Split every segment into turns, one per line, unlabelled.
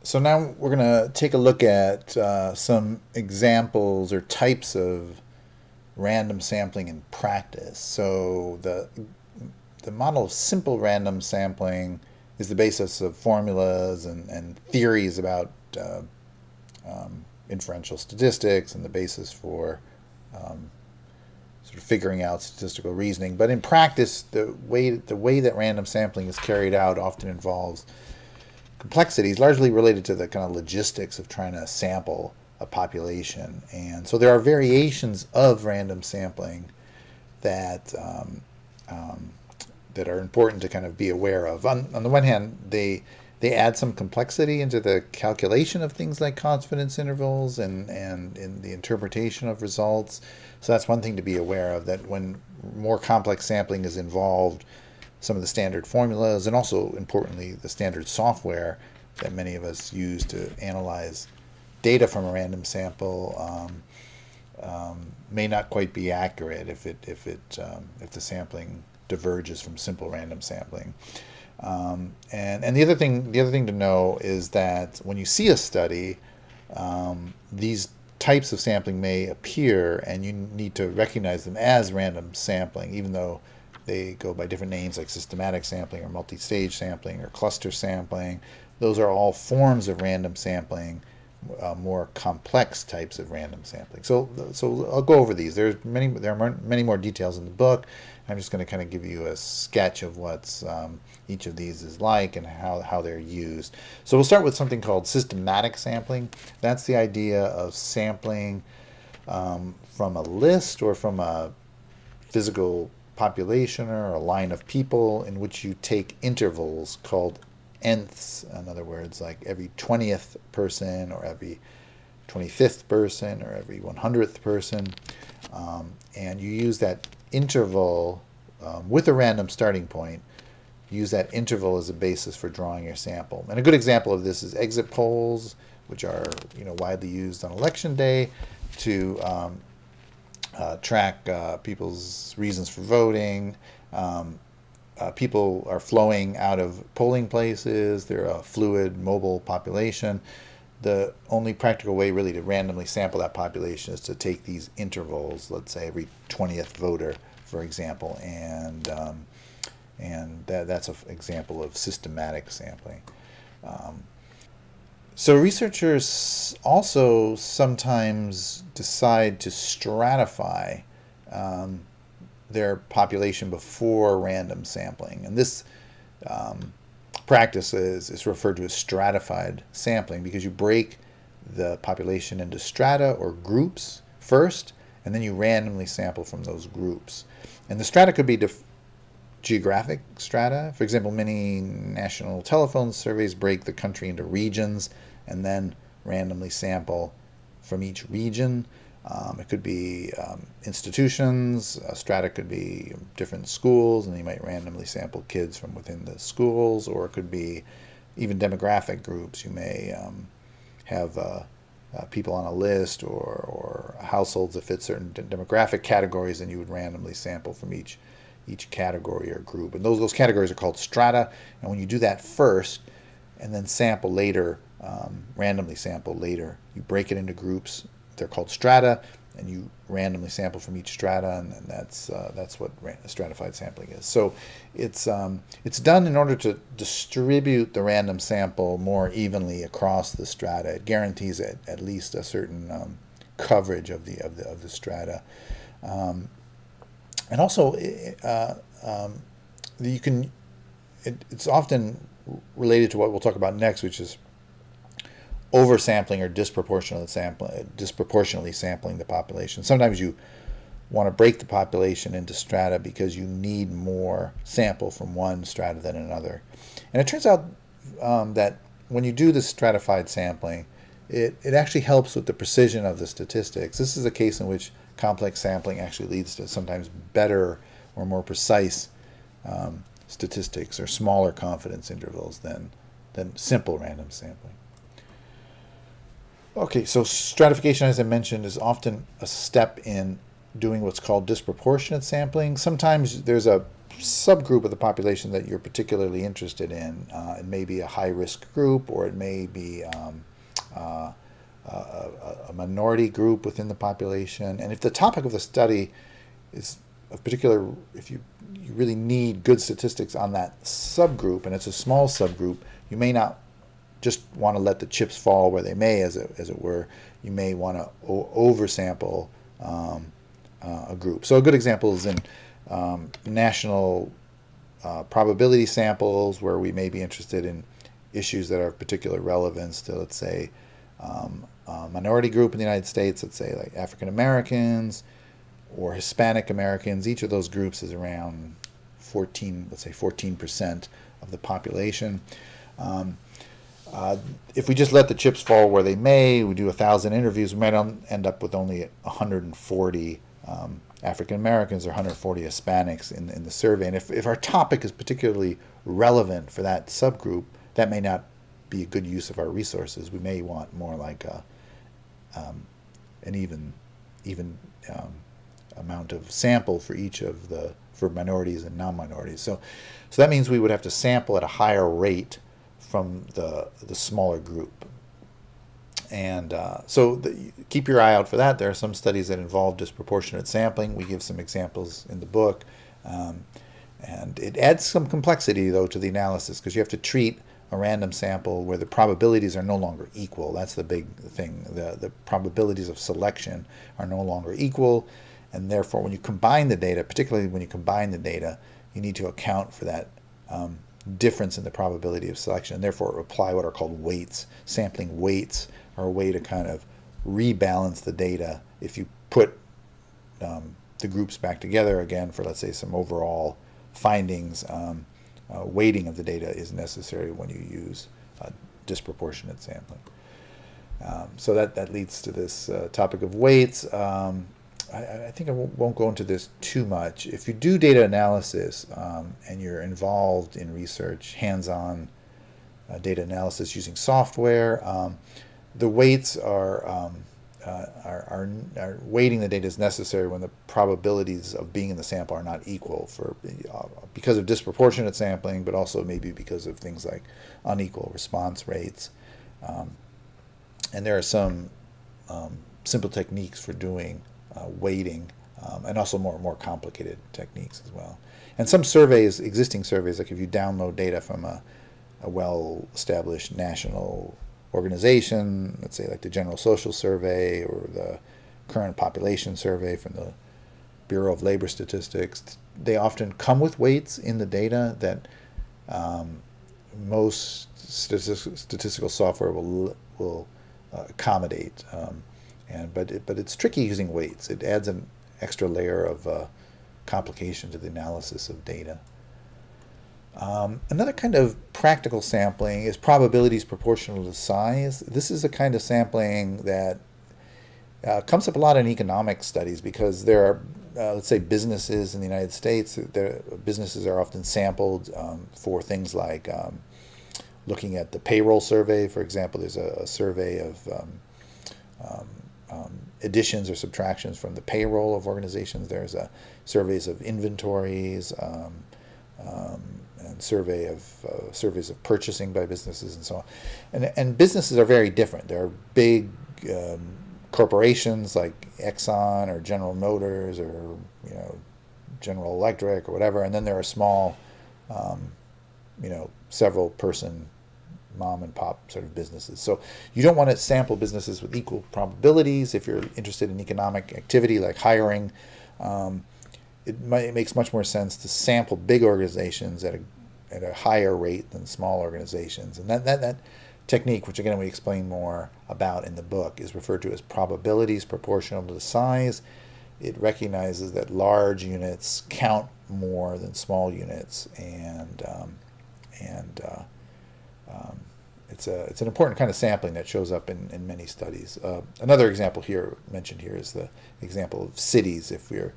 So now we're going to take a look at some examples or types of random sampling in practice. So the model of simple random sampling is the basis of formulas and theories about inferential statistics and the basis for sort of figuring out statistical reasoning. But in practice, the way that random sampling is carried out often involves complexities largely related to the kind of logistics of trying to sample a population. And so there are variations of random sampling that that are important to kind of be aware of. On the one hand, they add some complexity into the calculation of things like confidence intervals and in the interpretation of results. So that's one thing to be aware of, that when more complex sampling is involved, some of the standard formulas and also, importantly, the standard software that many of us use to analyze data from a random sample may not quite be accurate if the sampling diverges from simple random sampling. And the other thing to know is that when you see a study, these types of sampling may appear, and you need to recognize them as random sampling, even though they go by different names like systematic sampling or multi-stage sampling or cluster sampling. Those are all forms of random sampling, more complex types of random sampling. So I'll go over these. There are many more details in the book. I'm just going to kind of give you a sketch of what's each of these is like and how they're used. So we'll start with something called systematic sampling. That's the idea of sampling from a list or from a physical population or a line of people in which you take intervals called nths. In other words, like every 20th person or every 25th person or every 100th person. And you use that interval with a random starting point. Use that interval as a basis for drawing your sample. And a good example of this is exit polls, which are widely used on election day to track people's reasons for voting. People are flowing out of polling places. They're a fluid, mobile population. The only practical way really to randomly sample that population is to take these intervals, let's say every 20th voter, for example, and that's an example of systematic sampling. So researchers also sometimes decide to stratify their population before random sampling. And this practice is referred to as stratified sampling because you break the population into strata or groups first, and then you randomly sample from those groups. And the strata could be geographic strata. For example, many national telephone surveys break the country into regions and then randomly sample from each region. It could be institutions. Strata could be different schools, and you might randomly sample kids from within the schools, or it could be even demographic groups. You may have people on a list or households that fit certain demographic categories, and you would randomly sample from each category or group. And those categories are called strata. And when you do that first and then sample later, randomly sample later, you break it into groups. They're called strata, and you randomly sample from each strata, and that's what stratified sampling is. So it's done in order to distribute the random sample more evenly across the strata. It guarantees at least a certain coverage of the strata, and also you can. It's often related to what we'll talk about next, which is oversampling or disproportionately sampling the population. Sometimes you want to break the population into strata because you need more sample from one strata than another. And it turns out that when you do this stratified sampling, it actually helps with the precision of the statistics. This is a case in which complex sampling actually leads to sometimes better or more precise statistics or smaller confidence intervals than simple random sampling. Okay, so stratification, as I mentioned, is often a step in doing what's called disproportionate sampling. Sometimes there's a subgroup of the population that you're particularly interested in. It may be a high-risk group, or it may be uh, a minority group within the population. And if the topic of the study is of particular, if you really need good statistics on that subgroup, and it's a small subgroup, you may not just want to let the chips fall where they may, as it were. You may want to oversample a group. So a good example is in national probability samples, where we may be interested in issues that are of particular relevance to, let's say, a minority group in the United States, let's say like African Americans or Hispanic Americans. Each of those groups is around 14% of the population. If we just let the chips fall where they may, we do 1,000 interviews, we might end up with only 140 African Americans or 140 Hispanics in the survey. And if our topic is particularly relevant for that subgroup, that may not be a good use of our resources. We may want more like an even amount of sample for each of for minorities and non-minorities. So that means we would have to sample at a higher rate from the smaller group. And keep your eye out for that. There are some studies that involve disproportionate sampling. We give some examples in the book. And it adds some complexity, though, to the analysis, because you have to treat a random sample where the probabilities are no longer equal. That's the big thing. The probabilities of selection are no longer equal, and therefore when you combine the data, particularly when you combine the data, you need to account for that difference in the probability of selection, and therefore apply what are called weights. Sampling weights are a way to kind of rebalance the data if you put the groups back together again for, let's say, some overall findings. Weighting of the data is necessary when you use disproportionate sampling. So that leads to this topic of weights. I think I won't go into this too much. If you do data analysis and you're involved in research, hands-on data analysis using software, the weights are weighting the data is necessary when the probabilities of being in the sample are not equal because of disproportionate sampling, but also maybe because of things like unequal response rates. And there are some simple techniques for doing weighting, and also more complicated techniques as well. And some surveys, existing surveys, like if you download data from a well-established national organization, let's say like the General Social Survey or the Current Population Survey from the Bureau of Labor Statistics, they often come with weights in the data that most statistical software will accommodate. But it's tricky using weights. It adds an extra layer of complication to the analysis of data. Another kind of practical sampling is probabilities proportional to size. This is a kind of sampling that comes up a lot in economic studies because there are, let's say, businesses in the United States. Businesses are often sampled for things like looking at the payroll survey. For example, there's a survey of additions or subtractions from the payroll of organizations. There's surveys of inventories, and surveys of purchasing by businesses and so on. And businesses are very different. There are big corporations like Exxon or General Motors or General Electric or whatever, and then there are small, several person mom and pop sort of businesses. So you don't want to sample businesses with equal probabilities. If you're interested in economic activity like hiring, it makes much more sense to sample big organizations at a higher rate than small organizations. And that technique, which again we explain more about in the book, is referred to as probabilities proportional to the size. It recognizes that large units count more than small units, and it's an important kind of sampling that shows up in many studies. Another example mentioned here is the example of cities. If we're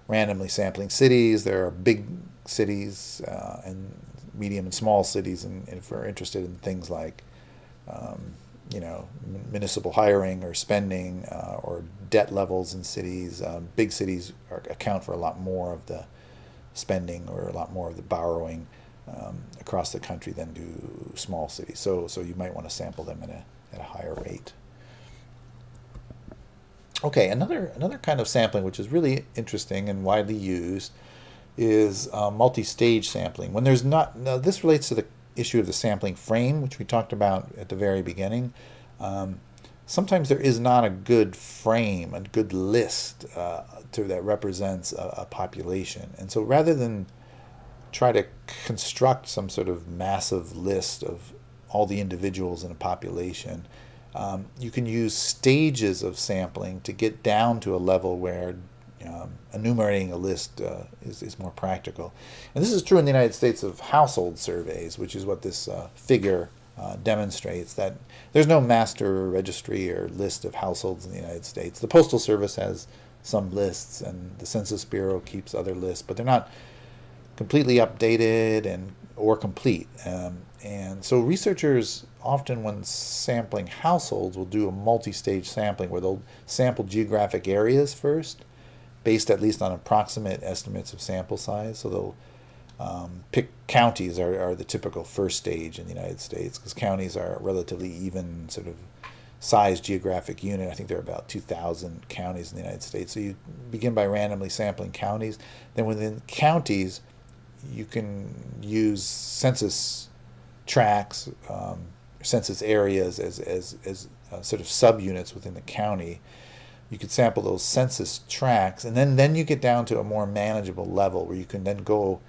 randomly sampling cities, there are big cities and medium and small cities, and if we're interested in things like municipal hiring or spending or debt levels in cities, big cities account for a lot more of the spending or a lot more of the borrowing across the country than do small cities. So you might want to sample them at a higher rate. Okay, another kind of sampling which is really interesting and widely used is multi-stage sampling. When there's not, now this relates to the issue of the sampling frame, which we talked about at the very beginning. Sometimes there is not a good frame, a good list that represents a population. And so rather than try to construct some sort of massive list of all the individuals in a population, you can use stages of sampling to get down to a level where enumerating a list is more practical. And this is true in the United States of household surveys, which is what this figure demonstrates, that there's no master registry or list of households in the United States. The Postal Service has some lists, and the Census Bureau keeps other lists, but they're not completely updated or complete. And so researchers often, when sampling households, will do a multi-stage sampling where they'll sample geographic areas first, based at least on approximate estimates of sample size. So they'll pick counties are the typical first stage in the United States, because counties are a relatively even sort of size geographic unit. I think there are about 2,000 counties in the United States. So you begin by randomly sampling counties. Then within counties, you can use census tracts, census areas as sort of subunits within the county. You could sample those census tracts, and then you get down to a more manageable level where you can then go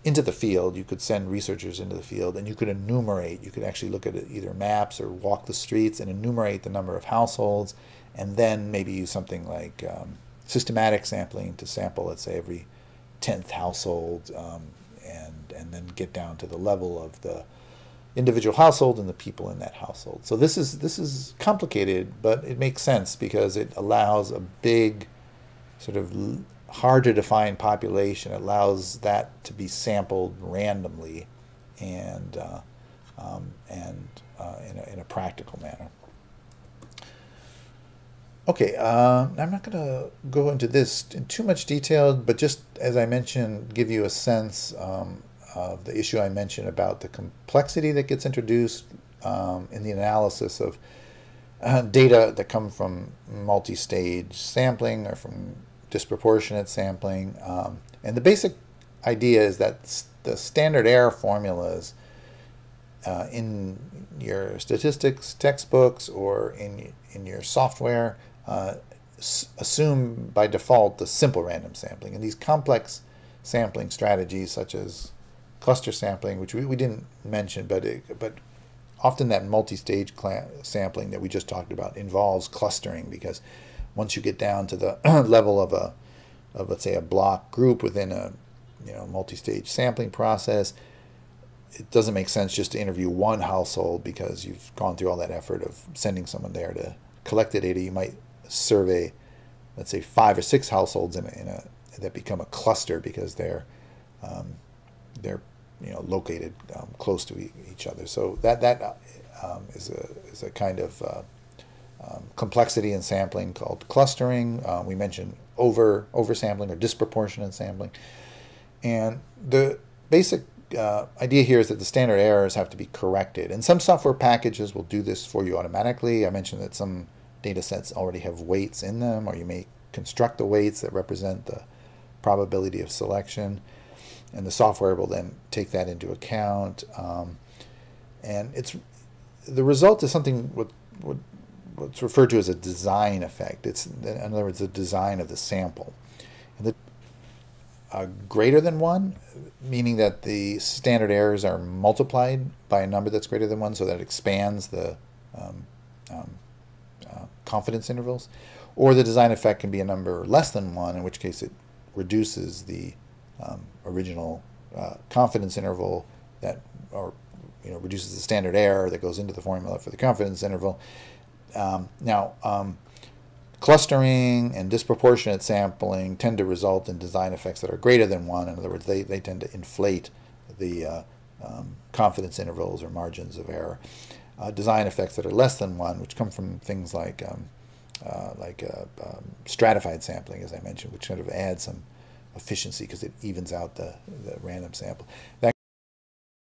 into the field. You could send researchers into the field, and you could enumerate. You could actually look at either maps or walk the streets and enumerate the number of households, and then maybe use something like systematic sampling to sample, let's say, every 10th household, and then get down to the level of the individual household and the people in that household. So this is complicated, but it makes sense because it allows a big, sort of hard to define population. It allows that to be sampled randomly and in a practical manner. Okay, I'm not going to go into this in too much detail, but just as I mentioned, give you a sense of the issue I mentioned about the complexity that gets introduced in the analysis of data that come from multi-stage sampling or from disproportionate sampling. And the basic idea is that the standard error formulas in your statistics textbooks or in your software assume by default the simple random sampling. And these complex sampling strategies, such as cluster sampling, which we didn't mention, but often that multi-stage sampling that we just talked about involves clustering, because once you get down to the level of let's say a block group within a multi-stage sampling process, it doesn't make sense just to interview one household, because you've gone through all that effort of sending someone there to collect the data. You might survey, let's say, 5 or 6 households that become a cluster because they're located close to each other. So that is a kind of complexity in sampling called clustering. We mentioned oversampling or disproportionate sampling, and the basic idea here is that the standard errors have to be corrected, and some software packages will do this for you automatically. I mentioned that some data sets already have weights in them, or you may construct the weights that represent the probability of selection, and the software will then take that into account. And the result is something what's referred to as a design effect. It's, in other words, the design of the sample. And greater than 1, meaning that the standard errors are multiplied by a number that's greater than 1, so that expands the confidence intervals. Or the design effect can be a number less than 1, in which case it reduces the original confidence interval reduces the standard error that goes into the formula for the confidence interval. Clustering and disproportionate sampling tend to result in design effects that are greater than 1. In other words, they tend to inflate the confidence intervals or margins of error. Design effects that are less than 1, which come from things like stratified sampling, as I mentioned, which sort of adds some efficiency because it evens out the random sample. That